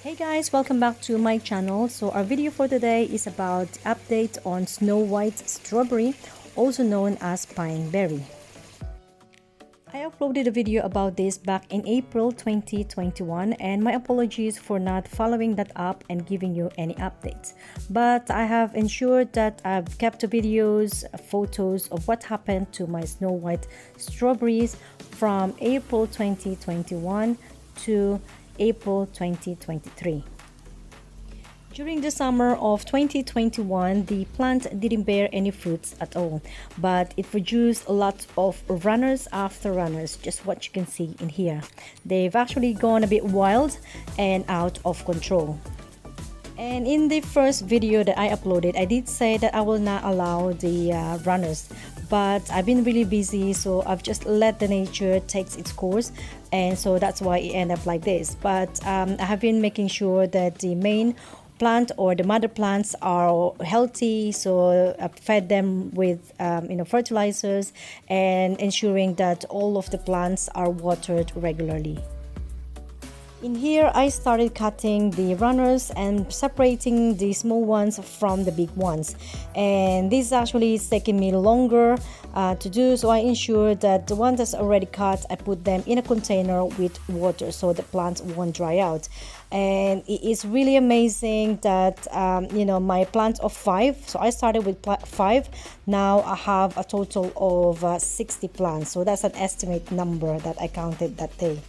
Hey guys, welcome back to my channel. So our video for today is about update on Snow White strawberry, also known as pine berry. I uploaded a video about this back in April 2021, and my apologies for not following that up and giving you any updates. But I have ensured that I've kept the videos, photos of what happened to my Snow White strawberries from April 2021 to April 2023. During the summer of 2021, the plant didn't bear any fruits at all, but it produced a lot of runners after runners, just what you can see in here. They've actually gone a bit wild and out of control. And in the first video that I uploaded, I did say that I will not allow the runners, but I've been really busy, so I've just let the nature takes its course, and so that's why it ended up like this. But I have been making sure that the main plant or the mother plants are healthy, so I fed them with fertilizers and ensuring that all of the plants are watered regularly. In here, I started cutting the runners and separating the small ones from the big ones, and this actually is taking me longer to do, so I ensure that the ones that's already cut, I put them in a container with water so the plants won't dry out. And it is really amazing that my plant of 5, so I started with 5, now I have a total of 60 plants, so that's an estimate number that I counted that day.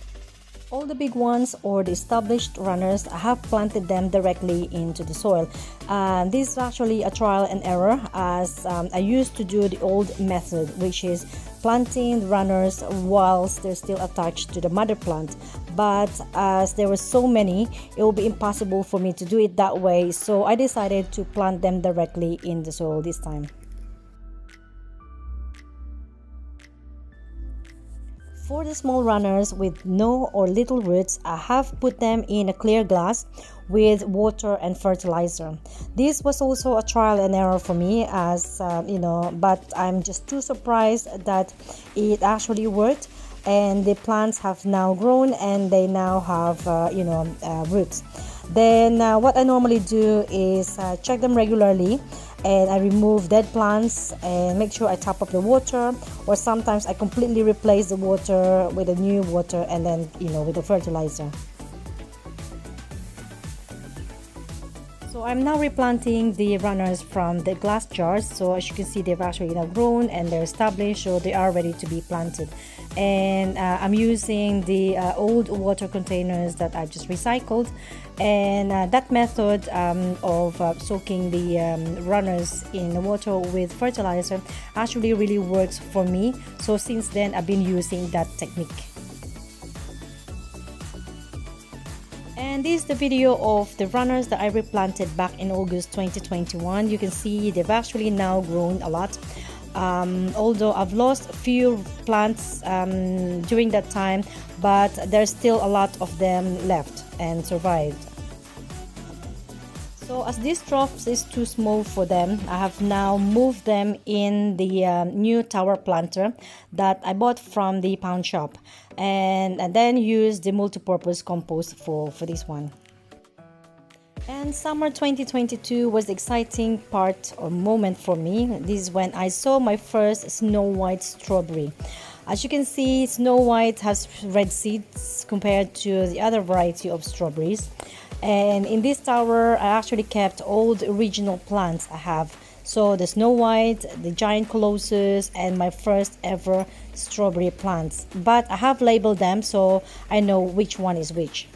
All the big ones or the established runners, I have planted them directly into the soil. This is actually a trial and error, as I used to do the old method, which is planting the runners whilst they're still attached to the mother plant. But as there were so many, it will be impossible for me to do it that way, so I decided to plant them directly in the soil this time. For the small runners with no or little roots, I have put them in a clear glass with water and fertilizer. This was also a trial and error for me, as but I'm just too surprised that it actually worked, and the plants have now grown and they now have roots. Then what I normally do is check them regularly, and I remove dead plants and make sure I top up the water, or sometimes I completely replace the water with a new water and then with the fertilizer. So I'm now replanting the runners from the glass jars, so as you can see, they've actually now grown and they're established, so they are ready to be planted. And I'm using the old water containers that I've just recycled, and that method of soaking the runners in water with fertilizer actually really works for me, so since then I've been using that technique. And this is the video of the runners that I replanted back in August 2021. You can see they've actually now grown a lot. Although I've lost a few plants during that time, but there's still a lot of them left and survived. So as this trough is too small for them, I have now moved them in the new tower planter that I bought from the pound shop, and then used the multi-purpose compost for this one. And summer 2022 was the exciting part or moment for me. This is when I saw my first Snow White strawberry. As you can see, Snow White has red seeds compared to the other variety of strawberries. And in this tower, I actually kept all the original plants I have. So the Snow White, the Giant Colossus, and my first ever strawberry plants. But I have labeled them so I know which one is which.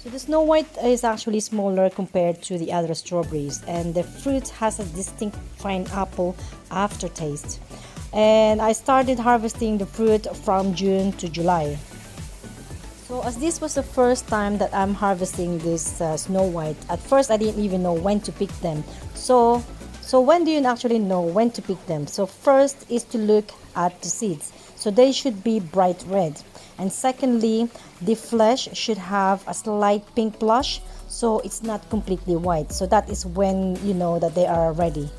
So the Snow White is actually smaller compared to the other strawberries, and the fruit has a distinct pineapple aftertaste. And I started harvesting the fruit from June to July. So as this was the first time that I'm harvesting this Snow White, at first I didn't even know when to pick them. So when do you actually know when to pick them? So first is to look at the seeds. So they should be bright red. And secondly, the flesh should have a slight pink blush, so it's not completely white. So that is when you know that they are ready.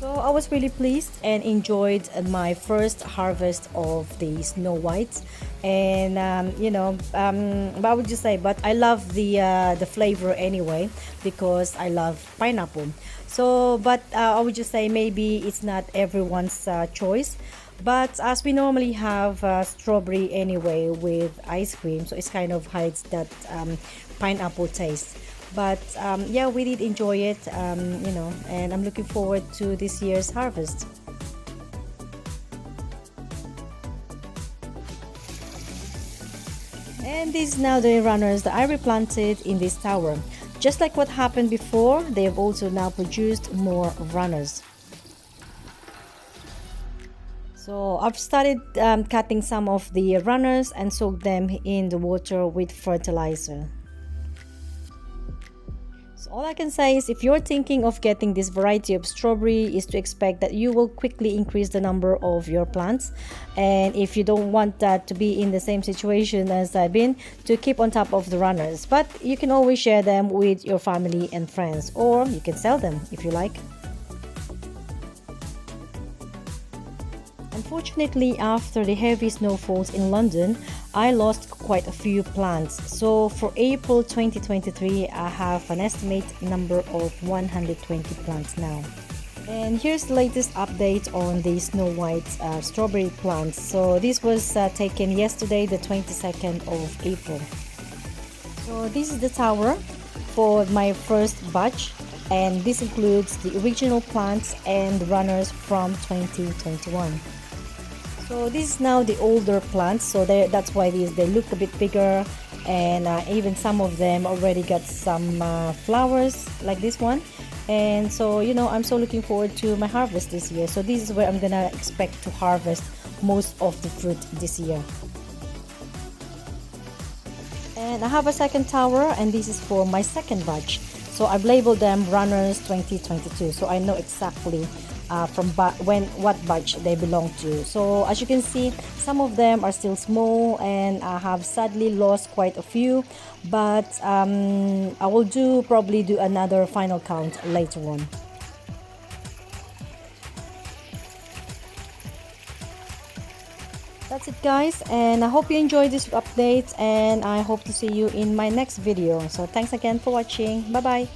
So I was really pleased and enjoyed my first harvest of the Snow Whites, and but I would just say, but I love the flavor anyway because I love pineapple. So, but I would just say maybe it's not everyone's choice. But as we normally have strawberry anyway with ice cream, so it's kind of hides that pineapple taste. But yeah, we did enjoy it, and I'm looking forward to this year's harvest. And these now the runners that I replanted in this tower. Just like what happened before, they have also now produced more runners. So I've started cutting some of the runners and soak them in the water with fertilizer. So all I can say is if you're thinking of getting this variety of strawberry is to expect that you will quickly increase the number of your plants, and if you don't want that to be in the same situation as I've been, to keep on top of the runners, but you can always share them with your family and friends, or you can sell them if you like. Unfortunately, after the heavy snowfalls in London, I lost quite a few plants. So for April 2023, I have an estimated number of 120 plants now. And here's the latest update on the Snow White strawberry plants. So this was taken yesterday, the 22nd of April. So this is the tower for my first batch, and this includes the original plants and runners from 2021. So this is now the older plants, so that's why they look a bit bigger, and even some of them already got some flowers like this one. And so I'm so looking forward to my harvest this year. So this is where I'm gonna expect to harvest most of the fruit this year. And I have a second tower, and this is for my second batch. So I've labeled them runners 2022, so I know exactly what batch they belong to. So as you can see, some of them are still small, and I have sadly lost quite a few, but I will probably do another final count later on. That's it guys, and I hope you enjoyed this update, and I hope to see you in my next video. So thanks again for watching. Bye bye.